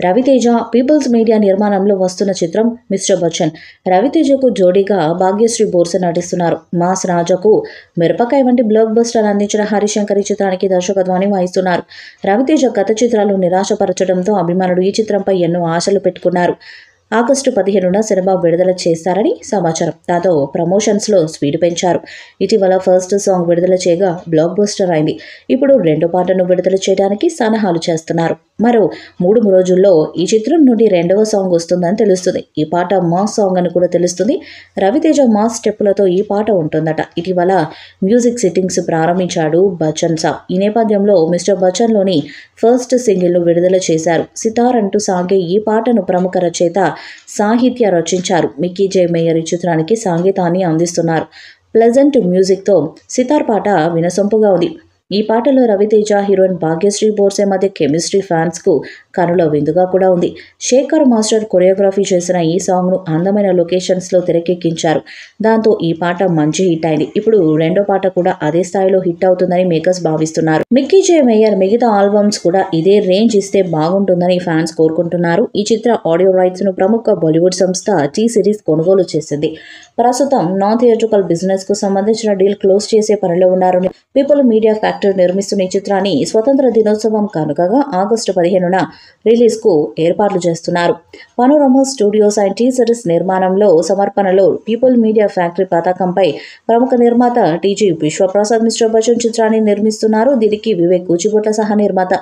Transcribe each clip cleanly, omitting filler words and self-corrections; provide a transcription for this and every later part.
Raviteja peoples media నిర్మాణంలో వస్తున్న చిత్రం మిస్టర్ బచ్చన్. రవితేజకు జోడీగా భాగ్యశ్రీ బోర్సె నటిస్తున్నారు. మాస్ రాజాకు మిరపకాయ వంటి బ్లాక్ బస్టర్ అందించిన హరిశంకర్ ఈ చిత్రానికి దర్శకత్వాన్ని వహిస్తున్నారు. రవితేజ గత చిత్రాలు నిరాశపరచడంతో అభిమానులు ఈ చిత్రంపై ఎన్నో ఆశలు పెట్టుకున్నారు. ఆగస్టు 15న సినిమా విడుదల చేస్తారని సమాచారం. దాంతో ప్రమోషన్స్లో స్పీడ్ పెంచారు. ఇటీవల ఫస్ట్ సాంగ్ విడుదల చేయగా బ్లాక్ బస్టర్ అయింది. ఇప్పుడు రెండో పాటను విడుదల చేయడానికి సన్నాహాలు చేస్తున్నారు. మరో 3 రోజుల్లో ఈ చిత్రం నుండి రెండవ సాంగ్ వస్తుందని తెలుస్తుంది. ఈ పాట మాస్ సాంగ్ అని కూడా తెలుస్తుంది. రవితేజ మాస్ స్టెప్పులతో ఈ పాట ఉంటుందట. ఇటీవల మ్యూజిక్ సిట్టింగ్స్ ప్రారంభించాడు బచ్చన్ సాబ్. ఈ నేపథ్యంలో మిస్టర్ బచ్చన్లోని ఫస్ట్ సింగిల్ను విడుదల చేశారు. సితార్ అంటూ సాగే ఈ పాటను ప్రముఖ రచయిత సాహిత్య రచించారు. మిక్కీ జే మేయర్ ఈ చిత్రానికి సంగీతాన్ని అందిస్తున్నారు. ప్లెజెంట్ మ్యూజిక్తో సితార్ పాట వినసొంపుగా ఉంది. ఈ పాటలో రవితేజ, హీరోయిన్ భాగ్యశ్రీ బోర్సె మధ్య కెమిస్ట్రీ ఫ్యాన్స్కు కనుల విందుగా కూడా ఉంది. శేఖర్ మాస్టర్ కొరియోగ్రఫీ చేసిన ఈ సాంగ్ను అందమైన లొకేషన్స్లో తెరకెక్కించారు. దాంతో ఈ పాట మంచి హిట్ అయింది. ఇప్పుడు రెండో పాట కూడా అదే స్థాయిలో హిట్ అవుతుందని మేకర్స్ భావిస్తున్నారు. మిక్కీ జే మేయర్ మిగతా ఆల్బమ్స్ కూడా ఇదే రేంజ్ ఇస్తే బాగుంటుందని ఫ్యాన్స్ కోరుకుంటున్నారు. ఈ చిత్ర ఆడియో రైట్స్ను ప్రముఖ బాలీవుడ్ సంస్థ టీ సిరీస్ కొనుగోలు చేసింది. ప్రస్తుతం నాన్ థియేట్రికల్ బిజినెస్కు సంబంధించిన డీల్ క్లోజ్ చేసే పనిలో ఉన్నారని పీపుల్ మీడియా ఫ్యాక్టరీ నిర్మిస్తున్న ఈ చిత్రాన్ని స్వతంత్ర దినోత్సవం కానుకగా ఆగస్టు 15న రిలీజ్కు ఏర్పాట్లు చేస్తున్నారు. Panorama Studios and T Series నిర్మాణంలో సమర్పణలో పీపుల్ మీడియా ఫ్యాక్టరీ పతాకంపై ప్రముఖ నిర్మాత టీజీ విశ్వప్రసాద్ మిస్టర్ బచ్చన్ చిత్రాన్ని నిర్మిస్తున్నారు. దీనికి వివేక్ కూచిబొట్ల సహా నిర్మాత.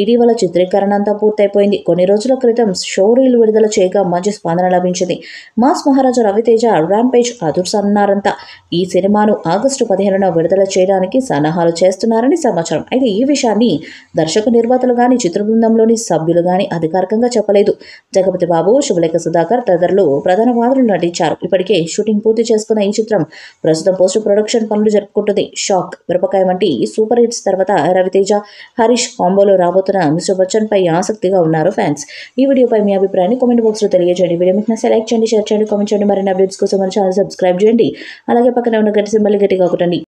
ఇటీవల చిత్రీకరణ అంతా పూర్తయిపోయింది. కొన్ని రోజుల క్రితం షో రీల్ విడుదల చేయగా మంచి స్పందన లభించింది. మాస్ మహారాజా రవితేజ ర్యాంపేజ్ అదుర్సన్నారంతా. ఈ సినిమాను ఆగస్టు 15న విడుదల చేయడానికి సన్నాహాలు చేస్తున్నారని సమాచారం. అయితే ఈ విషయాన్ని దర్శక నిర్మాతలు గాని చిత్ర బృందంలోని సభ్యులు గాని అధికారికంగా చెప్పలేదు. జగపతి బాబు, శుభలేఖ సుధాకర్ తదితరులు ప్రధాన పాత్రలు నటించారు. ఇప్పటికే షూటింగ్ పూర్తి చేసుకున్న ఈ చిత్రం ప్రస్తుతం పోస్ట్ ప్రొడక్షన్ పనులు జరుపుకుంటుంది. షాక్, మిరపకాయ వంటి సూపర్ హిట్స్ తర్వాత రవితేజ, హరీష్ కాంబోలో రాబోతున్న మిస్టర్ బచ్చన్ పై ఆసక్తిగా ఉన్నారు ఫ్యాన్స్. ఈ వీడియోపై మీ అభిప్రాయాన్ని కామెంట్ బాక్స్ లో తెలియజేయండి. వీడియో మీకు నచ్చితే లైక్ చేయండి, షేర్ చేయండి, కామెంట్ చేయండి. మరిన్ని అప్డేట్స్ కోసం మన ఛానల్ సబ్స్క్రైబ్ చేయండి. అలాగే పక్కన ఉన్న గంట సింబల్ గట్టిగా కొట్టండి.